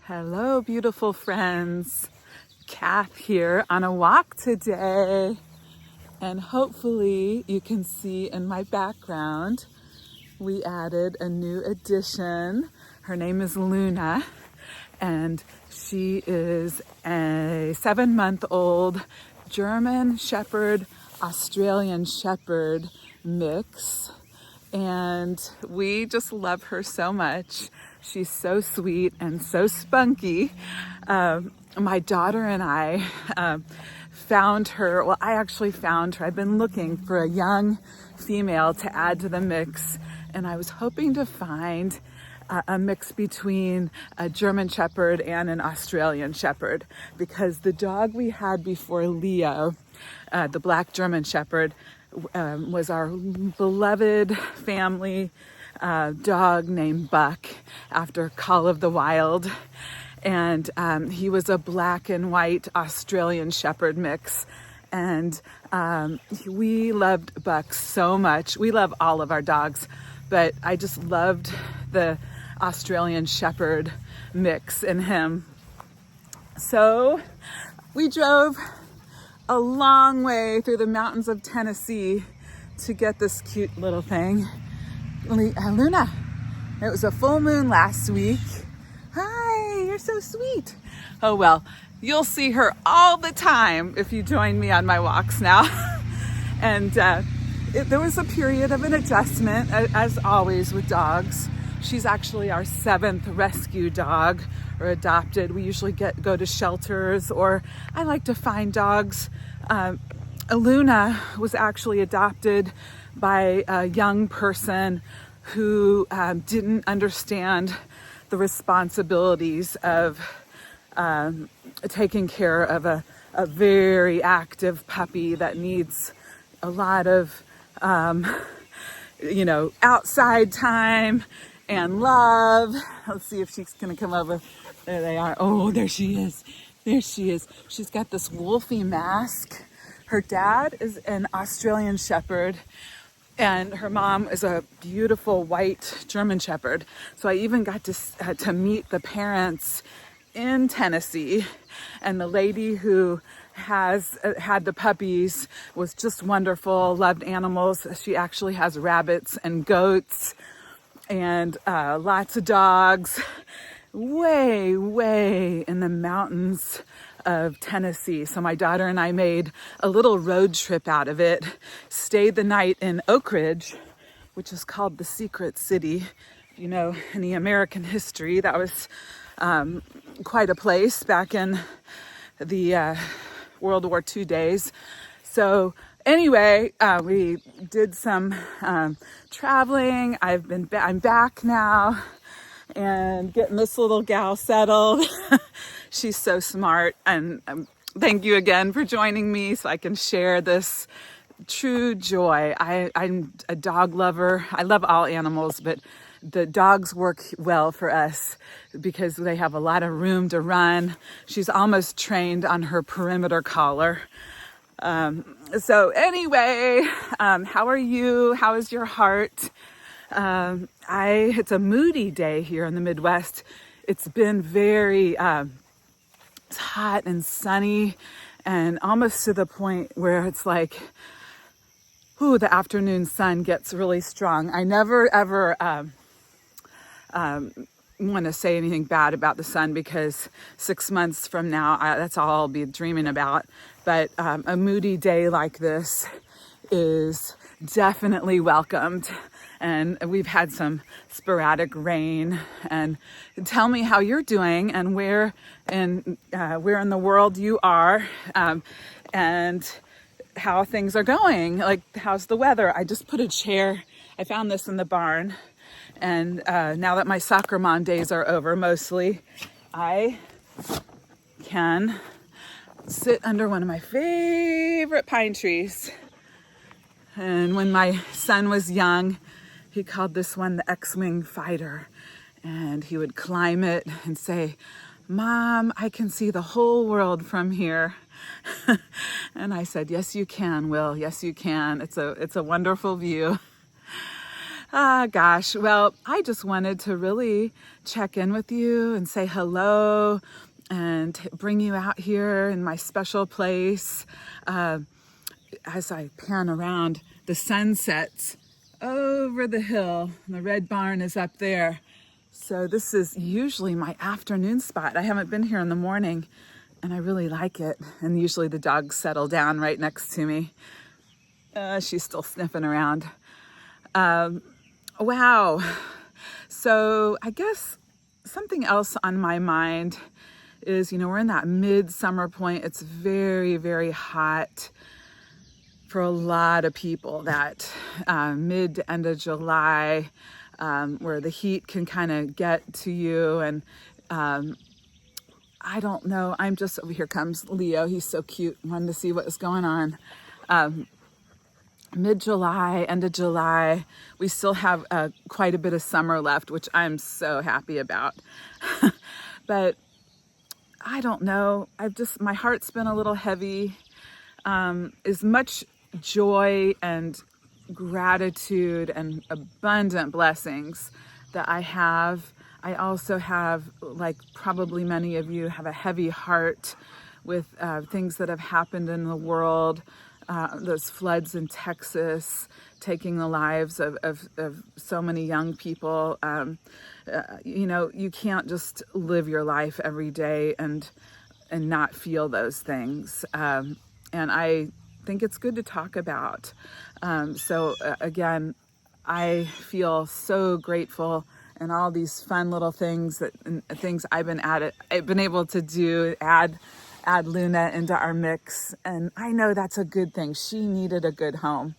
Hello, beautiful friends. Kath here on a walk today. And hopefully you can see in my background, we added a new addition. Her name is Luna, and she is a 7-month-old German Shepherd, Australian Shepherd mix. And we just love her so much. She's so sweet and so spunky. My daughter and I found her. Well, I actually found her. I've been looking for a young female to add to the mix, and I was hoping to find a mix between a German Shepherd and an Australian Shepherd, because the dog we had before Leo, the black German Shepherd, was our beloved family dog named Buck, after Call of the Wild. And he was a black and white Australian Shepherd mix. And we loved Buck so much. We love all of our dogs, but I just loved the Australian Shepherd mix in him. So we drove a long way through the mountains of Tennessee to get this cute little thing. Luna, it was a full moon last week. Hi, you're so sweet. Oh well, you'll see her all the time if you join me on my walks now. And there was a period of an adjustment, as always with dogs. She's actually our 7th rescue dog, or adopted. We usually go to shelters, or I like to find dogs. Luna was actually adopted by a young person who didn't understand the responsibilities of taking care of a very active puppy that needs a lot of outside time and love. Let's see if she's gonna come over. There they are. Oh, there she is. There she is. She's got this wolfy mask. Her dad is an Australian Shepherd, and her mom is a beautiful white German Shepherd. So I even got to meet the parents in Tennessee, and the lady who has had the puppies was just wonderful, loved animals. She actually has rabbits and goats and lots of dogs way in the mountains of Tennessee. So my daughter and I made a little road trip out of it, stayed the night in Oak Ridge, which is called the Secret City. You know, in the American history, that was quite a place back in the World War II days. So anyway, we did some traveling. I'm back now and getting this little gal settled. She's so smart, and thank you again for joining me so I can share this true joy. I'm a dog lover. I love all animals, but the dogs work well for us because they have a lot of room to run. She's almost trained on her perimeter collar. So anyway, how are you? How is your heart? It's a moody day here in the Midwest. It's been very it's hot and sunny, and almost to the point where it's like, the afternoon sun gets really strong. I never ever want to say anything bad about the sun, because 6 months from now, that's all I'll be dreaming about. But a moody day like this is definitely welcomed. And we've had some sporadic rain. And tell me how you're doing and where in the world you are, and how things are going. Like, how's the weather? I just put a chair. I found this in the barn. And now that my soccer mom days are over, mostly, I can sit under one of my favorite pine trees. And when my son was young, he called this one the X-Wing Fighter. And he would climb it and say, "Mom, I can see the whole world from here." And I said, "Yes, you can, Will. Yes, you can. It's a wonderful view." Gosh, well, I just wanted to really check in with you and say hello and bring you out here in my special place. As I pan around, the sun sets over the hill, and the red barn is up there. So this is usually my afternoon spot. I haven't been here in the morning, and I really like it. And usually the dogs settle down right next to me. She's still sniffing around. Wow. So I guess something else on my mind is, we're in that midsummer point. It's very, very hot for a lot of people, that mid to end of July, where the heat can kind of get to you. And I don't know. Here comes Leo. He's so cute. Wanted to see what was going on. Mid-July, end of July, we still have quite a bit of summer left, which I'm so happy about. But I don't know. My heart's been a little heavy. As much joy and gratitude and abundant blessings that I have, I also have, like probably many of you, have a heavy heart with things that have happened in the world. Those floods in Texas taking the lives of so many young people. You can't just live your life every day and not feel those things. And I think it's good to talk about. Again, I feel so grateful, and all these fun little things I've been able to do, add Luna into our mix. And I know that's a good thing. She needed a good home.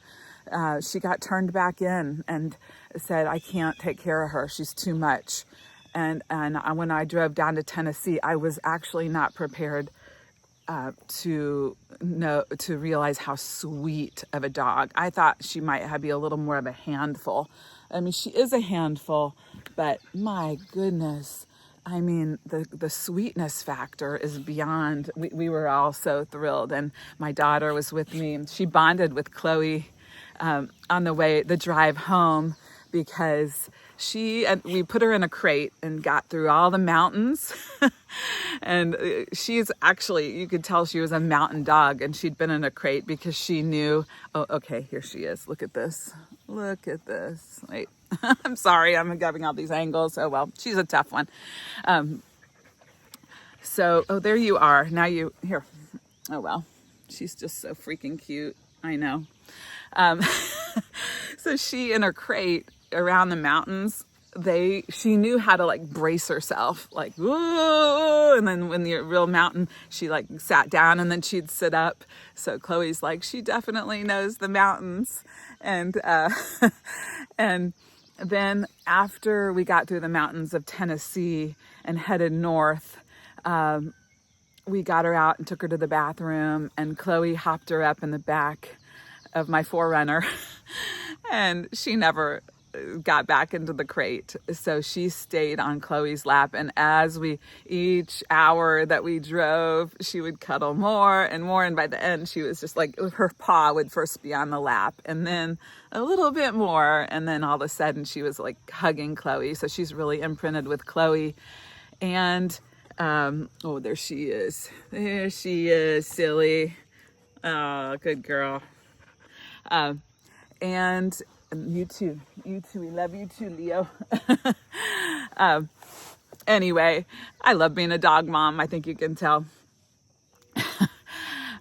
She got turned back in and said, I can't take care of her. She's too much. And when I drove down to Tennessee, I was actually not prepared to realize how sweet of a dog. I thought she might be a little more of a handful. I mean, she is a handful, but my goodness, I mean, the sweetness factor is beyond. We were all so thrilled, and my daughter was with me, and she bonded with Chloe on the drive home, because we put her in a crate and got through all the mountains. And she's actually, you could tell she was a mountain dog, and she'd been in a crate because she knew, oh, okay, here she is. Look at this. Wait, I'm sorry, I'm having all these angles. Oh, well, she's a tough one. There you are. Now here. Oh, well, she's just so freaking cute. I know. So she, in her crate around the mountains, she knew how to brace herself, whoa, and then when the real mountain, she sat down and then she'd sit up. So Chloe's she definitely knows the mountains. And and then after we got through the mountains of Tennessee and headed north, we got her out and took her to the bathroom, and Chloe hopped her up in the back of my 4Runner and she never got back into the crate. So she stayed on Chloe's lap, and each hour that we drove, she would cuddle more and more, and by the end she was just her paw would first be on the lap and then a little bit more, and then all of a sudden she was hugging Chloe. So she's really imprinted with Chloe. And there she is, silly. Oh, good girl. And you too, we love you too, Leo. Anyway, I love being a dog mom. I think you can tell.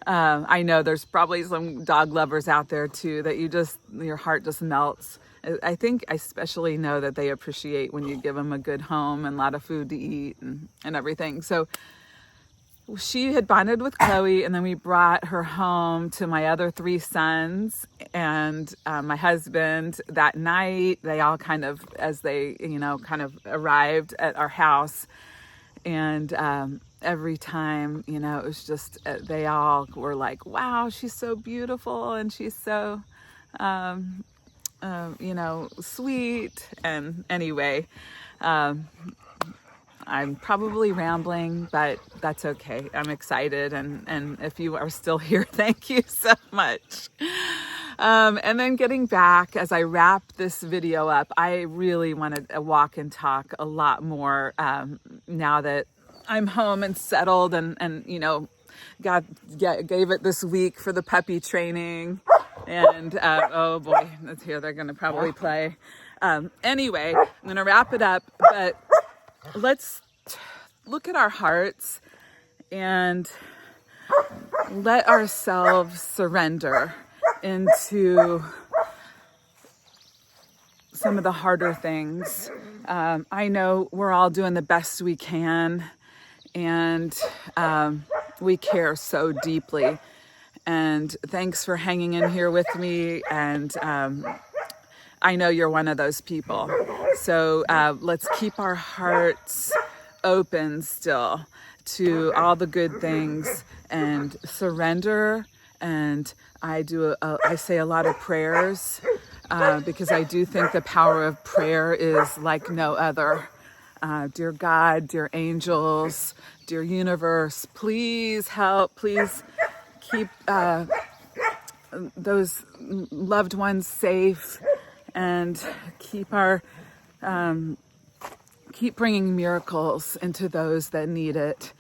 I know there's probably some dog lovers out there too, that your heart just melts. I think I especially know that they appreciate when you give them a good home and a lot of food to eat and everything. So she had bonded with Chloe, and then we brought her home to my other 3 sons and my husband that night. They all as they arrived at our house, and every time, it was just, they all were like, wow, she's so beautiful, and she's so, sweet. And anyway, I'm probably rambling, but that's okay. I'm excited. And if you are still here, thank you so much. And then getting back, as I wrap this video up, I really want to walk and talk a lot more now that I'm home and settled, and you know, God gave it this week for the puppy training. And oh boy, that's here. They're going to probably play. Anyway, I'm going to wrap it up, but let's look at our hearts and let ourselves surrender into some of the harder things. I know we're all doing the best we can, and we care so deeply. And thanks for hanging in here with me. And I know you're one of those people. So let's keep our hearts open still to all the good things and surrender. And I say a lot of prayers because I do think the power of prayer is like no other. Dear God, dear angels, dear universe, please help, please keep those loved ones safe, and keep bringing miracles into those that need it.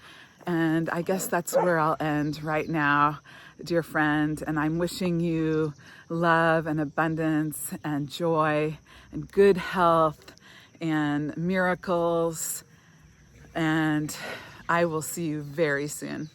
And I guess that's where I'll end right now, dear friend. And I'm wishing you love and abundance and joy and good health and miracles. And I will see you very soon.